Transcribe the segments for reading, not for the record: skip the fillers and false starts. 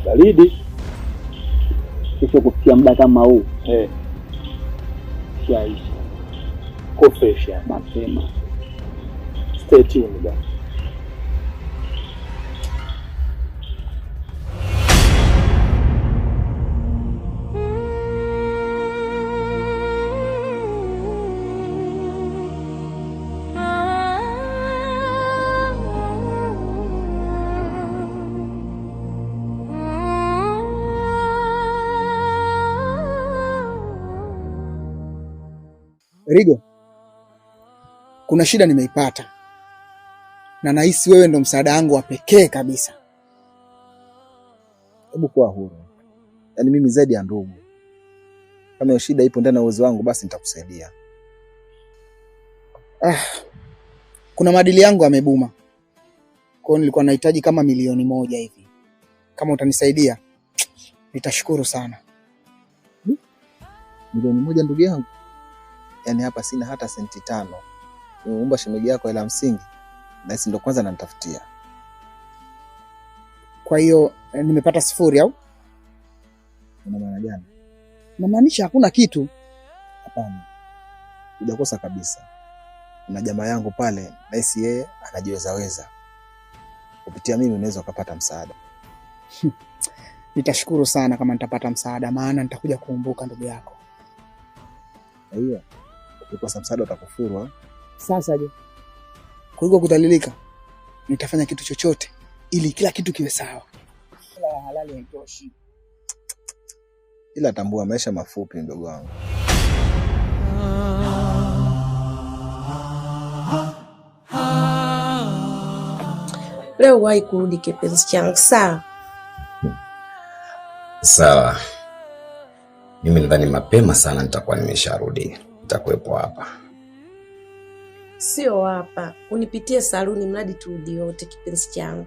baridi. Kisha kufikia muda kama huu shaisha kofesha mapema. Stay tuned bwana. Rigo, kuna shida nimeipata na nahisi wewe ndo msaada wangu wa pekee kabisa. Hebu kuwa huru. Yaani mimi zaidi ya ndugu. Kama hiyo shida ipo ndani ya uwezo wangu basi nitakusaidia. Kuna madili yangu yamebuma. Kwa hiyo nilikuwa nahitaji kama 1,000,000 hivi. Kama utanisaidia nitashukuru sana. 1,000,000 ndugu yangu? Yaani hapa sina hata senti 5. Nimeomba shemeji yako hela msingi na hisi ndo kwanza nanitafutia. Kwa hiyo nimepata 0 au? Una maana gani? Namaanisha hakuna kitu. Hapana. Hujakosa kabisa. Kuna jamaa yangu pale na hisi yeye anajiweza. Kupitia mimi unaweza ukapata msaada. Nitashukuru sana kama nitapata msaada, maana nitakuja kukumbuka ndugu yako. Hiyo. Ukikosa msaada utakufuru. Sasa je? Kuliko kudhalilika, nitafanya kitu chochote ili kila kitu kiwe sawa. Kila halali haitoshi. Ila tambua maisha mafupi ndugu wangu. Leo wahi kurudi kipenzi changu, sawa? Sawa. Mimi nadhani mapema sana nitakuwa nimesharudi. Nitakuwepo hapa. Sio hapa. Unipitie saluni mradi turudi yote kipenzi changu.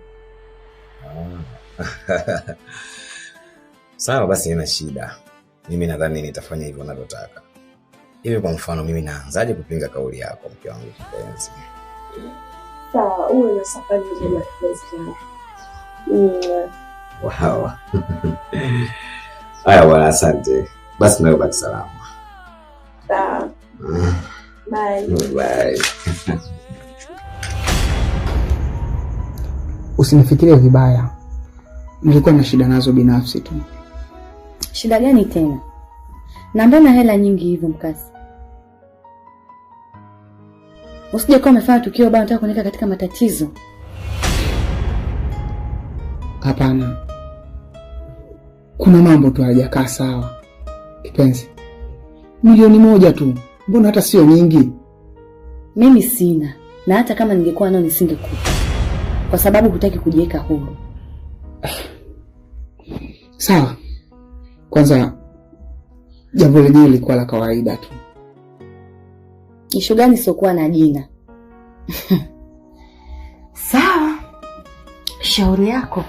Sawa basi, haina shida. Mimi nadhani nitafanya hivyo unavyotaka. Hivi kwa mfano mimi naanzaje kupinga kauli yako mke wangu kipenzi? Sawa, uwe na safari njema kipenzi changu. Wow. Haya bwana, asante. Basi nawe baki salama. Sawa. Bye. Bye. Usinifikirie vibaya. Nilikuwa na shida nazo binafsi tu. Shida gani tena? Na mbona hela nyingi hivyo mkasi? Usije kama umefanya tukio bado unataka kuniweka katika matatizo. Hapana. Kuna mambo tu hayajakaa sawa. Kipenzi. 1,000,000 tu. Mbona hata sio nyingi? Mimi sina. Na hata kama ningekuwa nao nisingekupa. Kwa sababu hutaki kujiweka huru. Sawa. Kwanza jambo lenyewe lilikuwa la kawaida tu. Ishu gani siokuwa na jina? Sawa. Shauri yako.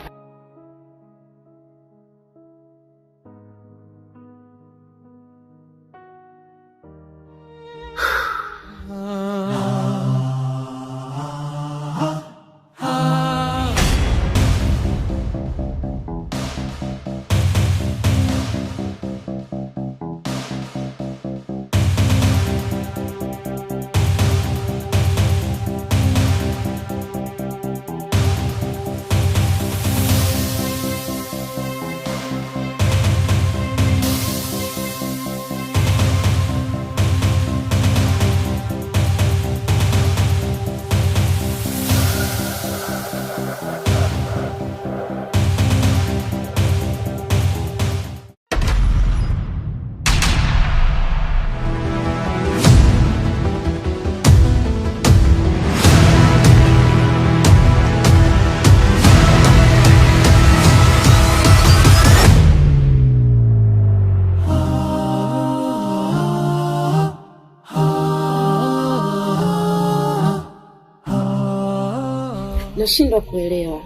Nashindwa kuelewa.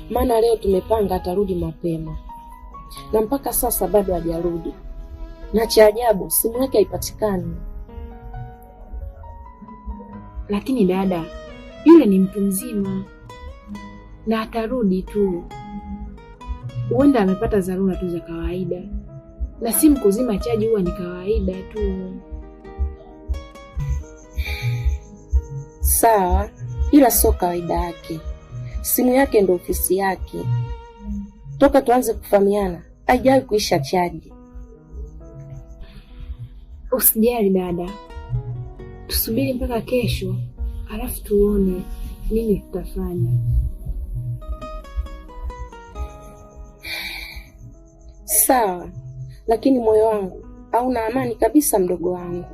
Maana leo tumepanga atarudi mapema. Na mpaka sasa bado hajarudi. Na cha ajabu simu yake haipatikani. Lakini dada, yule ni mtu mzima. Na atarudi tu. huenda amepata dharura tu za kawaida, na simu kuzima chaji huwa ni kawaida tu. Sawa, ila sio kawaida yake. Simu yake ndio ofisi yake. Toka tuanze kufahamiana haijawahi kuisha chaji. Usijali dada, tusubiri mpaka kesho, alafu tuone nini tutafanya. Sawa, lakini moyo wangu hauna amani kabisa, mdogo wangu.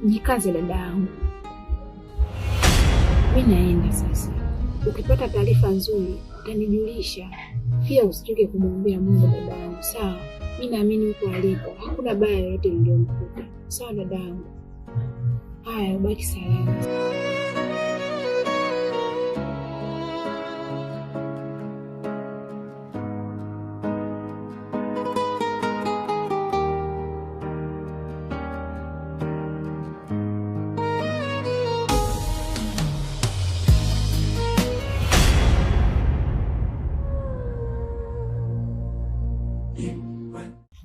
Jikaze dadangu, mimi naenda sasa. Ukipata taarifa nzuri utanijulisha. Pia usichoke kumwombea Mungu dadangu, sawa? Mimi naamini huko alipo hakuna baya yoyote lililomkuta. Sawa dadangu? Haya, ubaki salama.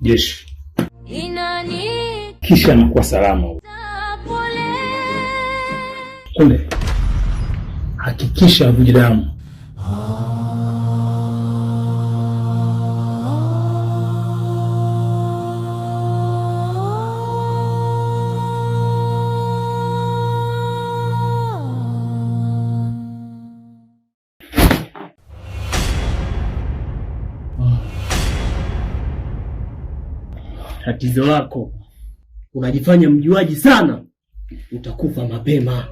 Jeshi kisha anakuwa salama. Kunde, hakikisha avuji damu. Tatizo lako unajifanya mjuaji sana, utakufa mapema.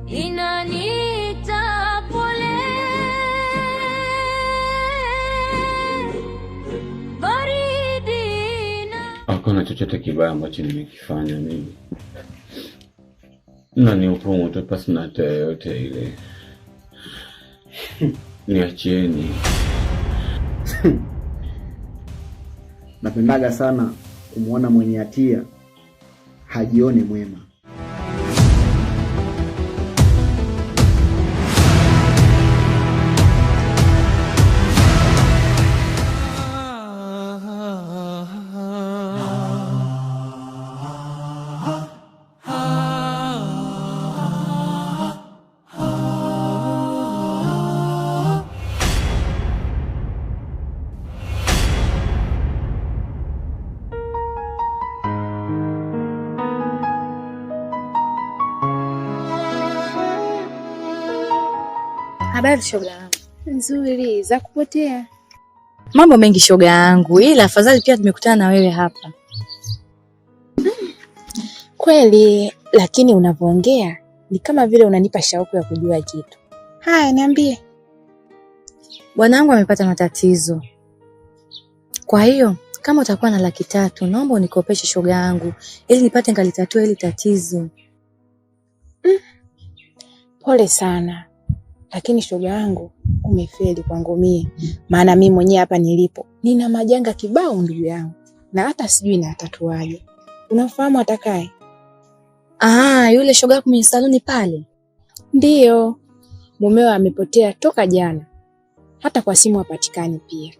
Inaniita pole, baridi na hakuna chochote kibaya ambacho nimekifanya mimi, na ni upomo tu pasi na hata yote ile. Niachieni. Napendaga sana kumwona mwenye hatia hajione mwema. Habari shoga yangu. Nzuri, za kupotea. Mambo mengi shoga yangu, ila afadhali pia tumekutana na wewe hapa. Kweli, lakini unavyoongea ni kama vile unanipa shauku ya kujua kitu. Haya, niambie. Bwanangu amepata matatizo. Kwa hiyo, kama utakuwa na 300,000, naomba unikopeshe shoga yangu ili nipate ngalitatua hili tatizo. Pole sana. Lakini shoga yangu umefeli kwangu mie. Maana mimi mwenyewe hapa nilipo nina majanga kibao ndugu yangu, na hata sijui na atatuaje. Unafahamu atakaye? Yule shoga yako kwenye saloni pale? Ndiyo. Mumeo amepotea toka jana. Hata kwa simu hapatikani pia.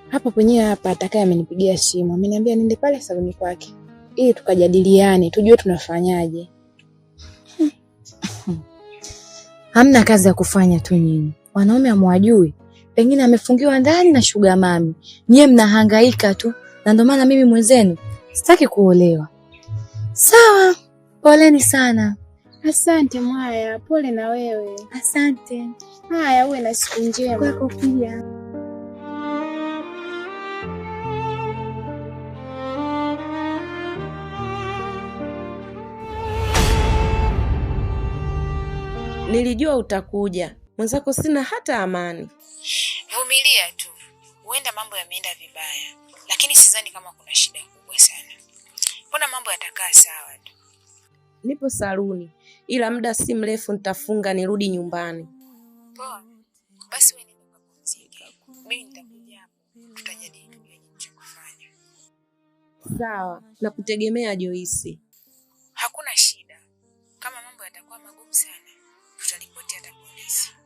Hapa penyewe hapa atakaye amenipigia simu. Ameniambia nende pale saloni kwake ili tukajadiliane, tujue tunafanyaje. Hamna kazi ya kufanya tu nyinyi. Wanaume hamwajui. Pengine amefungiwa ndani na sugar mami. Nyie mnahangaika tu. Na ndio maana mimi mwenzenu sitaki kuolewa. Sawa. Poleni sana. Asante Mwaya, pole na wewe. Asante. Haya, uwe na siku njema. Kwako pia. Nilijua utakuja. Mwenzako sina hata amani. Vumilia tu. Huenda mambo yameenda vibaya, lakini sidhani kama kuna shida kubwa sana. Mbona mambo yatakaa sawa tu. Nipo saluni, ila muda si mrefu nitafunga nirudi nyumbani. Poa. Basi wewe nenda kupumzika. Mimi nitakuja hapo. Tutajadili nini cha kufanya. Sawa, nakutegemea Joyce. Hakuna shida. Kama mambo yatakuwa magumu sana, tutaripoti mapenzi.